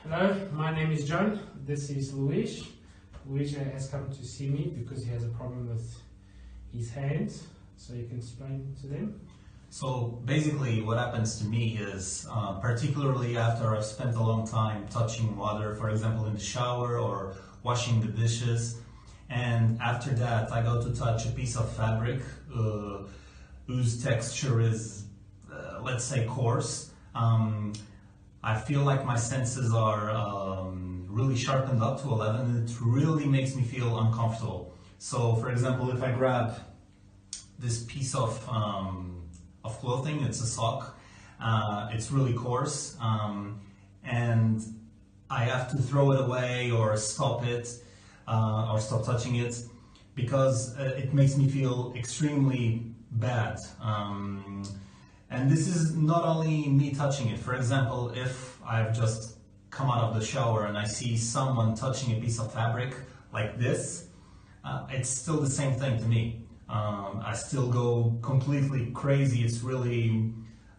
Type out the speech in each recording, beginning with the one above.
Hello, my name is John. This is Luis. Luis has come to see me because he has a problem with his hands. So you can explain to them. So basically what happens to me is, particularly after I've spent a long time touching water, for example in the shower or washing the dishes, and after that I go to touch a piece of fabric whose texture is, let's say, coarse, I feel like my senses are really sharpened up to 11 and it really makes me feel uncomfortable. So for example, if I grab this piece of clothing, it's a sock, it's really coarse, and I have to throw it away or stop it, or stop touching it, because it makes me feel extremely bad. And this is not only me touching it. For example, if I've just come out of the shower and I see someone touching a piece of fabric like this, it's still the same thing to me. I still go completely crazy. It's really,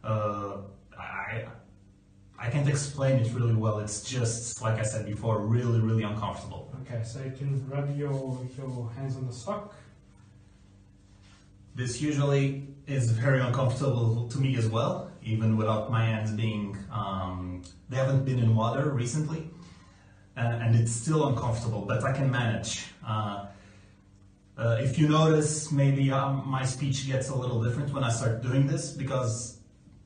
I can't explain it really well. It's just, like I said before, really, really uncomfortable. Okay, so you can rub your hands on the sock. This usually is very uncomfortable to me as well, even without my hands being, they haven't been in water recently, and it's still uncomfortable, but I can manage. If you notice, maybe my speech gets a little different when I start doing this, because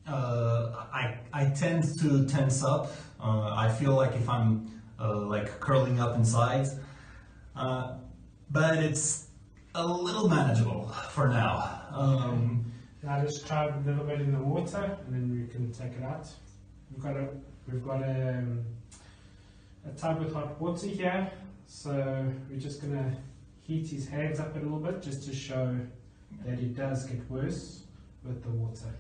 I tend to tense up. I feel like if I'm like curling up inside, but it's a little manageable for now. Now just try a little bit in the water and then we can take it out. We've got a tub with hot water here, so we're just going to heat his hands up a little bit just to show that it does get worse with the water.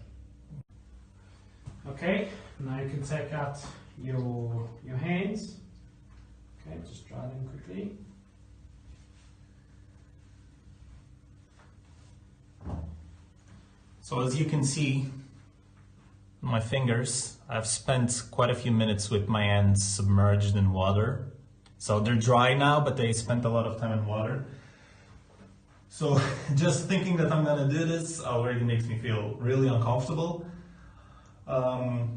Okay, now you can take out your hands. Okay, just dry them quickly. So as you can see, my fingers, I've spent quite a few minutes with my hands submerged in water. So they're dry now, but they spent a lot of time in water. So just thinking that I'm gonna do this already makes me feel really uncomfortable. I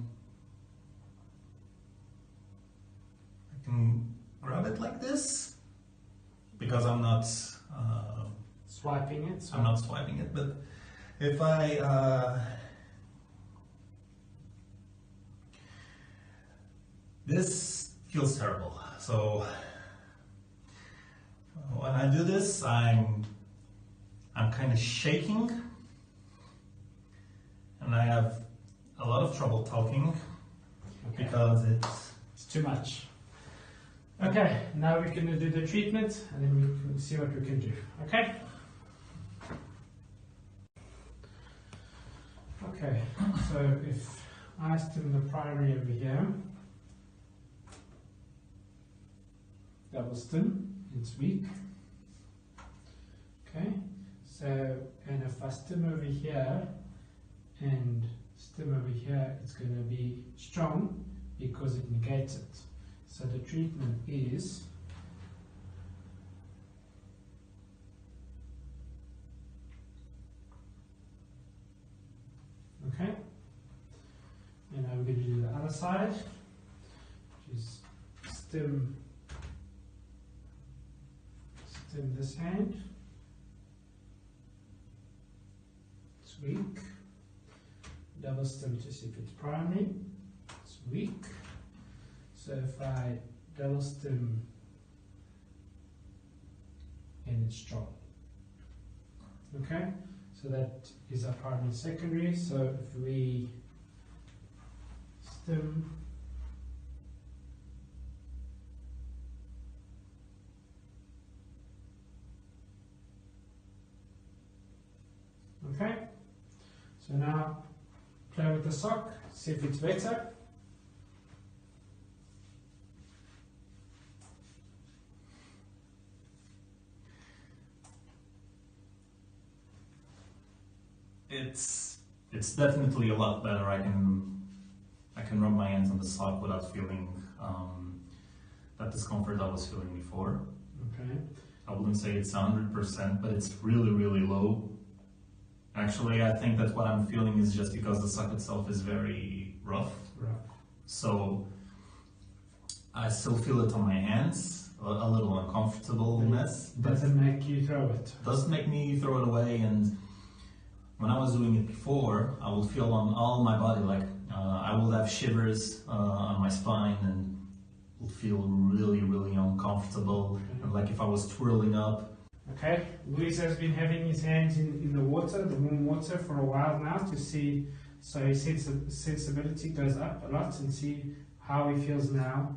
can grab it like this, because I'm not swiping it. I'm not swiping it, but if I this feels terrible. So when I do this, I'm kind of shaking, and I have a lot of trouble talking, okay, because it's too much. Okay, now we're going to do the treatment and then we can see what we can do. Okay? Okay, so if I stim the primary over here, double stim, it's weak. Okay, so, and if I stim over here and stim over here, it's going to be strong because it negates it. So the treatment is okay, and I'm going to do the other side, which is stim this hand. It's weak. Double stim to see if it's primary. It's weak. So if I double stim and it's strong. Okay, so that is our primary and secondary. So if we stim okay, so now play with the sock, see if it's better. It's definitely a lot better. I can can rub my hands on the sock without feeling that discomfort I was feeling before. Okay. I wouldn't say it's 100%, but it's really, really low. Actually, I think that what I'm feeling is just because the sock itself is very rough. So I still feel it on my hands, a little uncomfortableness. Doesn't make you throw it. Doesn't make me throw it away. And when I was doing it before, I would feel on all my body, like I would have shivers on my spine and would feel really, really uncomfortable. Okay. And like if I was twirling up. Okay, Luis has been having his hands in the water, the warm water, for a while now to see, so his sensibility goes up a lot, and see how he feels now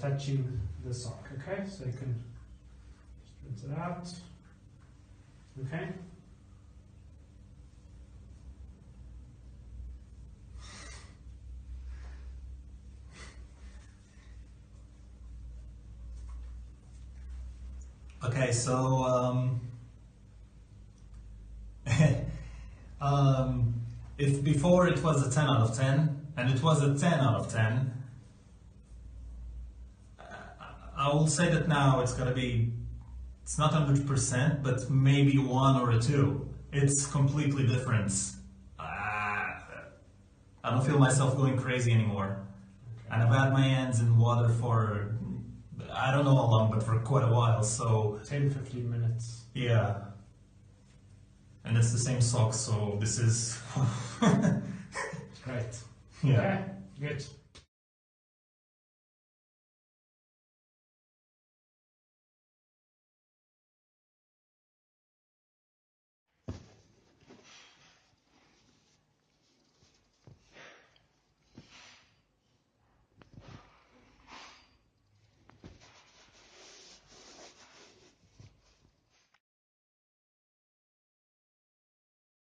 touching the sock. Okay, so you can just rinse it out. Okay. Okay, so if before it was a 10 out of 10, and it was a 10 out of 10, I will say that now it's gonna be, it's not 100%, but maybe 1 or a 2. It's completely different. I don't feel myself going crazy anymore. Okay. And I've had my hands in water for, I don't know how long, but for quite a while, so... 10-15 minutes. Yeah. And it's the same socks, so this is... Great. Yeah. Okay, good.